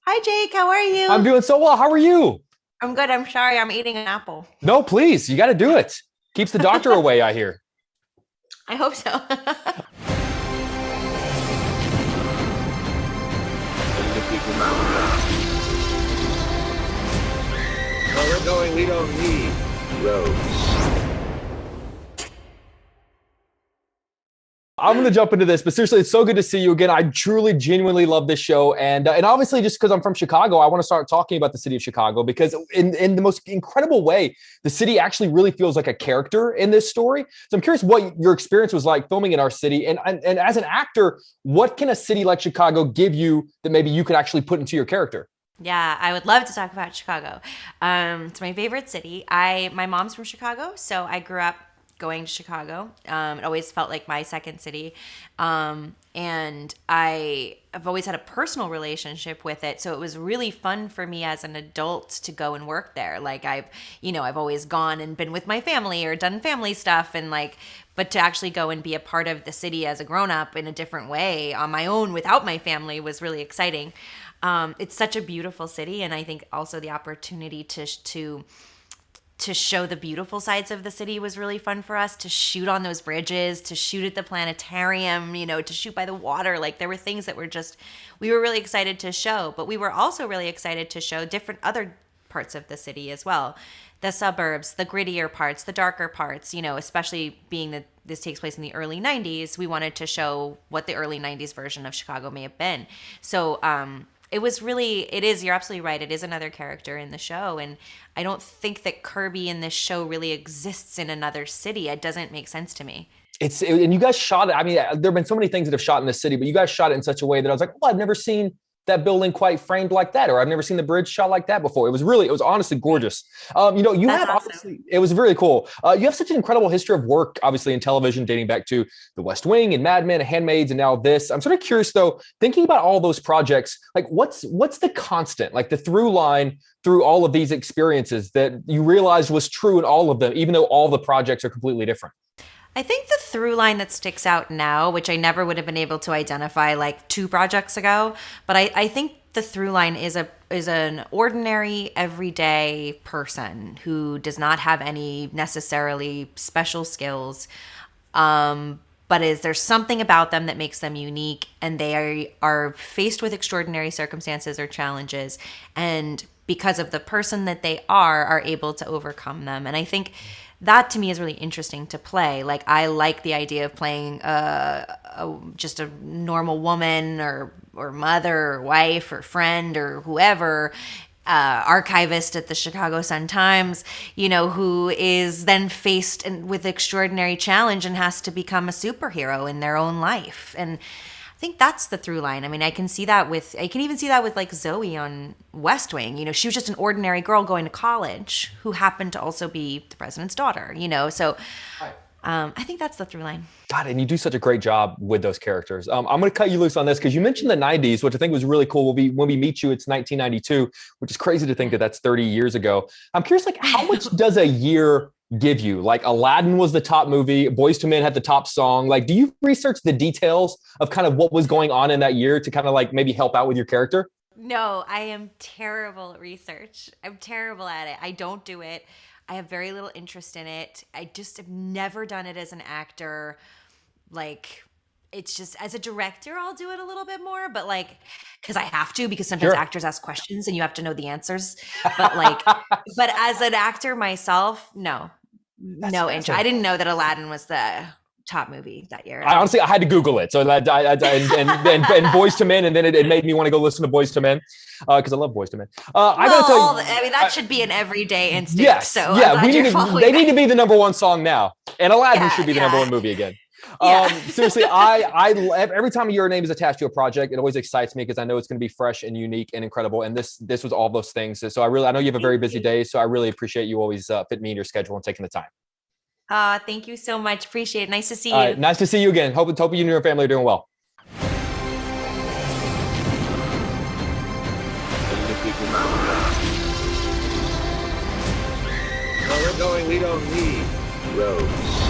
Hi, Jake. How are I'm you? doing so well. How are you? I'm good. I'm sorry. I'm eating an apple. No, please. You got to do it. Keeps the doctor away, I hear. I hope so. Where we're going, we don't need roads. I'm going to jump into this, but seriously, it's so good to see you again. I truly, genuinely love this show, and obviously, just because I'm from Chicago, I want to start talking about the city of Chicago because, in the most incredible way, the city actually really feels like a character in this story. So I'm curious what your experience was like filming in our city, and as an actor, what can a city like Chicago give you that maybe you could actually put into your character? Yeah, I would love to talk about Chicago. It's my favorite city. My mom's from Chicago, so I grew up going to Chicago. It always felt like my second city. And I've always had a personal relationship with it. So it was really fun for me as an adult to go and work there. Like I've always gone and been with my family or done family stuff and but to actually go and be a part of the city as a grown up in a different way on my own without my family was really exciting. It's such a beautiful city. And I think also the opportunity to show the beautiful sides of the city was really fun for us, to shoot on those bridges, to shoot at the planetarium, to shoot by the water. Like there were things that we were really excited to show, but we were also really excited to show different other parts of the city as well. The suburbs, the grittier parts, the darker parts, especially being that this takes place in the early 90s, we wanted to show what the early 90s version of Chicago may have been. So, you're absolutely right. It is another character in the show. And I don't think that Kirby in this show really exists in another city. It doesn't make sense to me. And you guys shot it. I mean, there have been so many things that have shot in the city, but you guys shot it in such a way that I was like, oh, I've never seen that building quite framed like that, or I've never seen the bridge shot like that before. It was honestly gorgeous. You That's have awesome. obviously, it was really cool. You have such an incredible history of work, obviously in television, dating back to The West Wing and Mad Men and Handmaids, and now this. I'm sort of curious though, thinking about all those projects, like what's the constant, like the through line through all of these experiences that you realized was true in all of them, even though all the projects are completely different? I think the through line that sticks out now, which I never would have been able to identify like two projects ago, but I think the through line is an ordinary everyday person who does not have any necessarily special skills. But there's something about them that makes them unique, and are faced with extraordinary circumstances or challenges, and because of the person that they are able to overcome them. And I think that to me is really interesting to play. Like I like the idea of playing just a normal woman or mother or wife or friend or whoever, archivist at the Chicago Sun-Times, who is then faced with extraordinary challenge and has to become a superhero in their own life. And I think that's the through line. I mean, I can even see that with like Zoe on West Wing. She was just an ordinary girl going to college who happened to also be the president's daughter, So I think that's the through line. God, and you do such a great job with those characters. I'm going to cut you loose on this because you mentioned the 90s, which I think was really cool. When we meet you, it's 1992, which is crazy to think that that's 30 years ago. I'm curious, like, how much does a year give you? Like, Aladdin was the top movie, Boyz II Men had the top song. Like, do you research the details of kind of what was going on in that year to kind of like maybe help out with your character? No, I am terrible at research. I'm terrible at it. I don't do it. I have very little interest in it. I just have never done it as an actor. Like, it's just as a director, I'll do it a little bit more, but like, because I have to, because sometimes Sure. actors ask questions and you have to know the answers. But like, but as an actor myself, no, That's no interest. I fascinating. didn't know that Aladdin was the top movie that year at I all. honestly, I had to Google it. So that and Boys to Men, and then it made me want to go listen to Boys to Men because I love Boys to Men. I got to Well, tell you, I mean, that should be an everyday instinct. yes, So I'm yeah, we glad need you're to. following They need that. to be the number one song now, and Aladdin Yeah, should be the number yeah, one movie again. yeah. Seriously, every time your name is attached to a project, it always excites me because I know it's going to be fresh and unique and incredible. And this was all those things. So I know you have a very Thank busy you. day. So I really appreciate you always fit me in your schedule and taking the time. Thank you so much. Appreciate it. Nice to see you. Nice to see you again. Hope you and your family are doing well. Where we're going, we don't need roads.